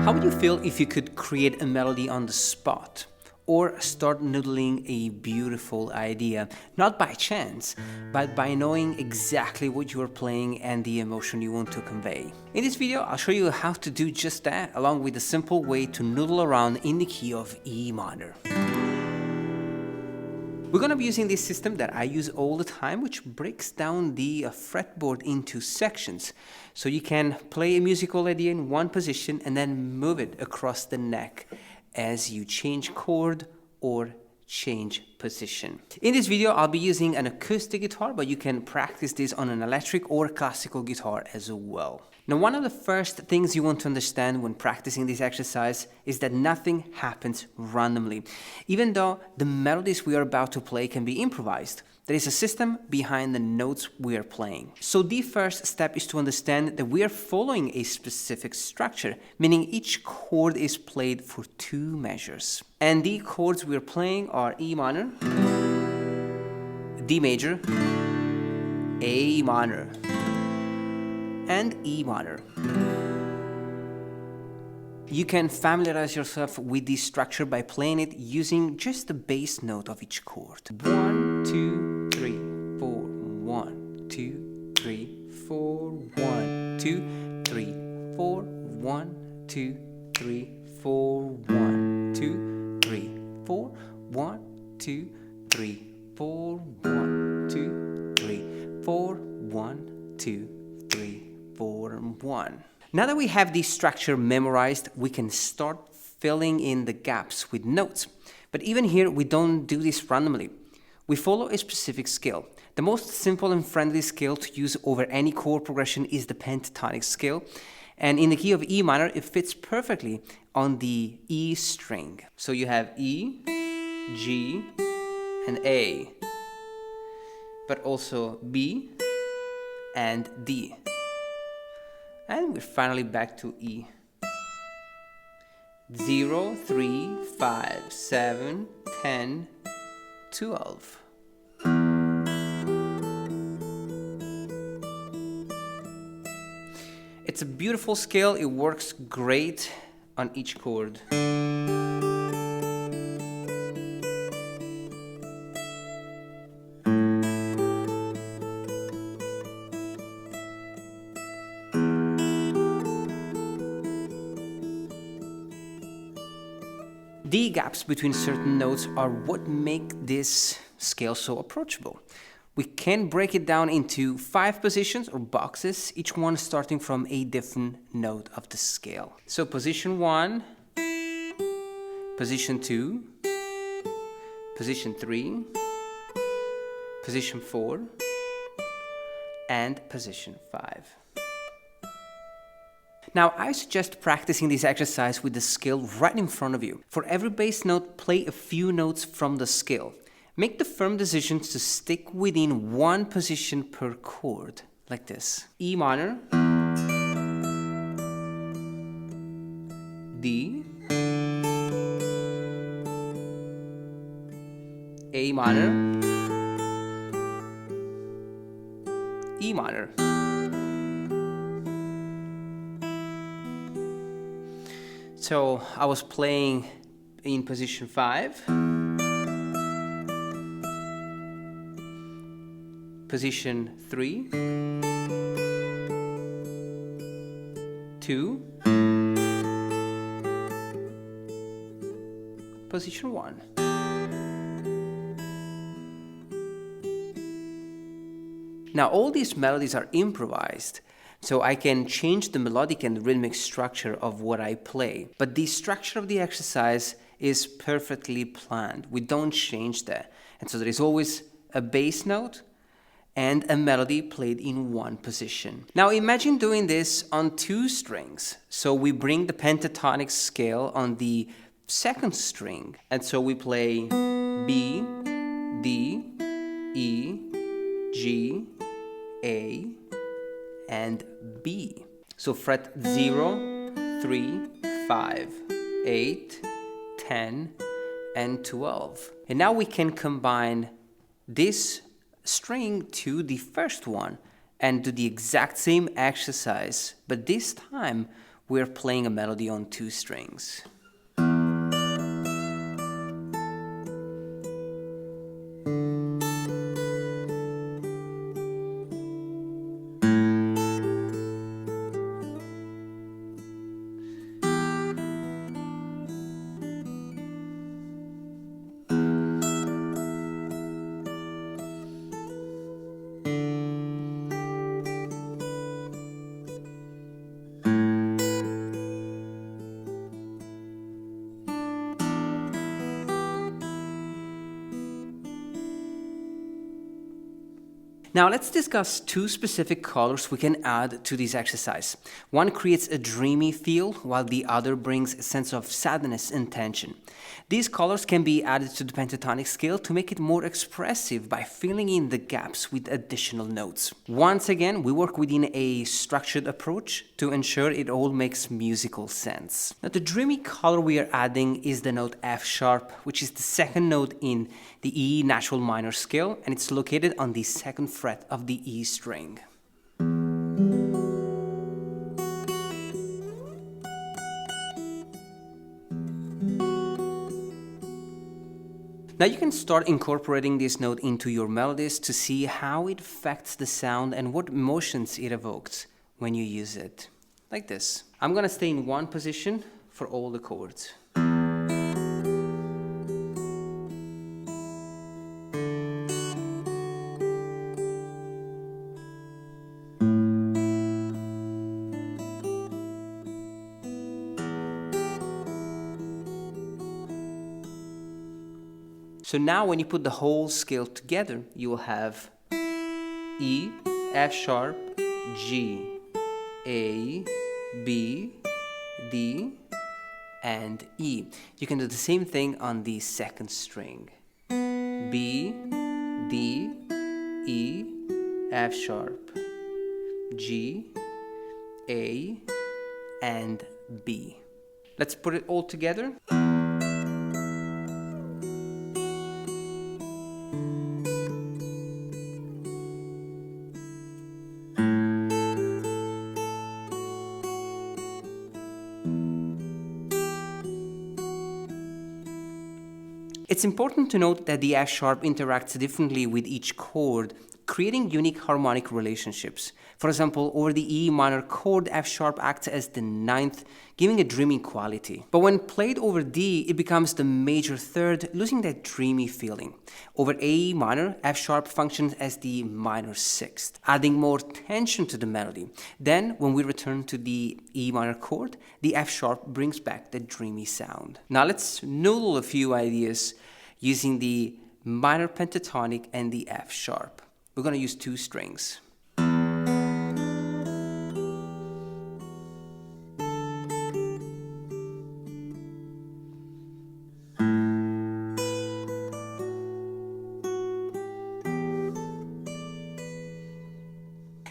How would you feel if you could create a melody on the spot? Or start noodling a beautiful idea, not by chance, but by knowing exactly what you are playing and the emotion you want to convey. In this video, I'll show you how to do just that, along with a simple way to noodle around in the key of E minor. We're going to be using this system that I use all the time, which breaks down the fretboard into sections. So you can play a musical idea in one position and then move it across the neck as you change chord or change position. In this video, I'll be using an acoustic guitar, but you can practice this on an electric or classical guitar as well. Now, one of the first things you want to understand when practicing this exercise is that nothing happens randomly. Even though the melodies we are about to play can be improvised, there is a system behind the notes we are playing. So the first step is to understand that we are following a specific structure, meaning each chord is played for 2 measures. And the chords we are playing are E minor, D major, A minor, and E minor. You can familiarize yourself with this structure by playing it using just the bass note of each chord. 1, 2, 3, 4, 1, 2, 3, 4, 1, 2, 3, 4, 1, 2, 3, 4, 1, 2, 3, 4, 1, 2, 3, 4, 1, 2, 3, 4, 1, 2, 3, 4, and 1. Now that we have this structure memorized, we can start filling in the gaps with notes. But even here, we don't do this randomly. We follow a specific scale. The most simple and friendly scale to use over any chord progression is the pentatonic scale. And in the key of E minor, it fits perfectly on the E string. So you have E, G, and A, but also B and D. And we're finally back to E. 0, 3, 5, 7, 10, 12. It's a beautiful scale. It works great on each chord. The gaps between certain notes are what make this scale so approachable. We can break it down into 5 positions or boxes, each one starting from a different note of the scale. So position 1, position 2, position 3, position 4, and position 5. Now, I suggest practicing this exercise with the scale right in front of you. For every bass note, play a few notes from the scale. Make the firm decision to stick within one position per chord, like this. E minor, D, A minor, E minor. So I was playing in position 5, position 3, 2, position 1. Now all these melodies are improvised, so I can change the melodic and rhythmic structure of what I play. But the structure of the exercise is perfectly planned. We don't change that. And so there is always a bass note and a melody played in one position. Now imagine doing this on 2 strings. So we bring the pentatonic scale on the 2nd string. And so we play B, D, E, G, A, and B. So fret 0, 3, 5, 8, 10, and 12. And now we can combine this string to the first one and do the exact same exercise, but this time we're playing a melody on 2 strings. Now let's discuss 2 specific colors we can add to this exercise. One creates a dreamy feel, while the other brings a sense of sadness and tension. These colors can be added to the pentatonic scale to make it more expressive by filling in the gaps with additional notes. Once again, we work within a structured approach to ensure it all makes musical sense. Now the dreamy color we are adding is the note F sharp, which is the 2nd note in the E natural minor scale, and it's located on the 2nd fret of the E string. Now you can start incorporating this note into your melodies to see how it affects the sound and what emotions it evokes when you use it. Like this. I'm gonna stay in one position for all the chords. So now when you put the whole scale together, you will have E, F sharp, G, A, B, D, and E. You can do the same thing on the 2nd string. B, D, E, F sharp, G, A, and B. Let's put it all together. It's important to note that the F sharp interacts differently with each chord, creating unique harmonic relationships. For example, over the E minor chord, F sharp acts as the 9th, giving a dreamy quality. But when played over D, it becomes the major 3rd, losing that dreamy feeling. Over A minor, F sharp functions as the minor 6th, adding more tension to the melody. Then, when we return to the E minor chord, the F sharp brings back the dreamy sound. Now let's noodle a few ideas using the minor pentatonic and the F sharp. We're going to use 2 strings.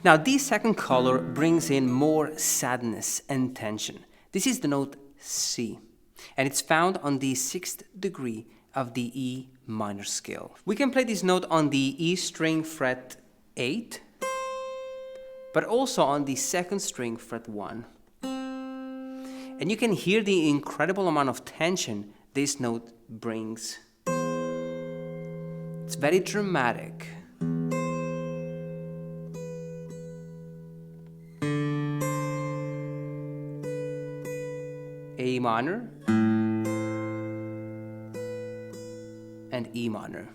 Now, this 2nd color brings in more sadness and tension. This is the note C, and it's found on the 6th degree of the E minor scale. We can play this note on the E string fret 8, but also on the 2nd string fret 1. And you can hear the incredible amount of tension this note brings. It's very dramatic. A minor and E minor.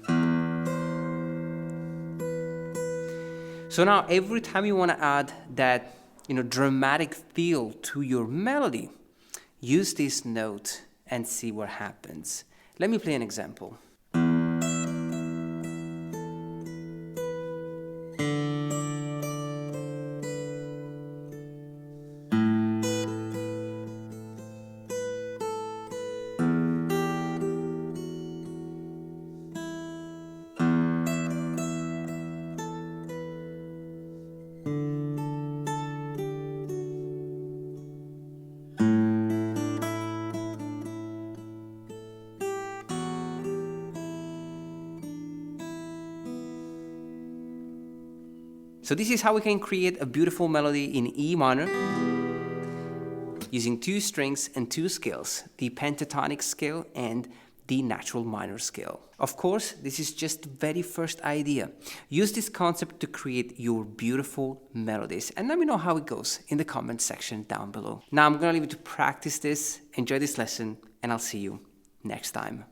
So now every time you want to add that, dramatic feel to your melody, use this note and see what happens. Let me play an example. So this is how we can create a beautiful melody in E minor. using 2 strings and 2 scales, the pentatonic scale and the natural minor scale. Of course, this is just the very first idea. Use this concept to create your beautiful melodies, and let me know how it goes in the comment section down below. Now I'm gonna leave you to practice this, enjoy this lesson, and I'll see you next time.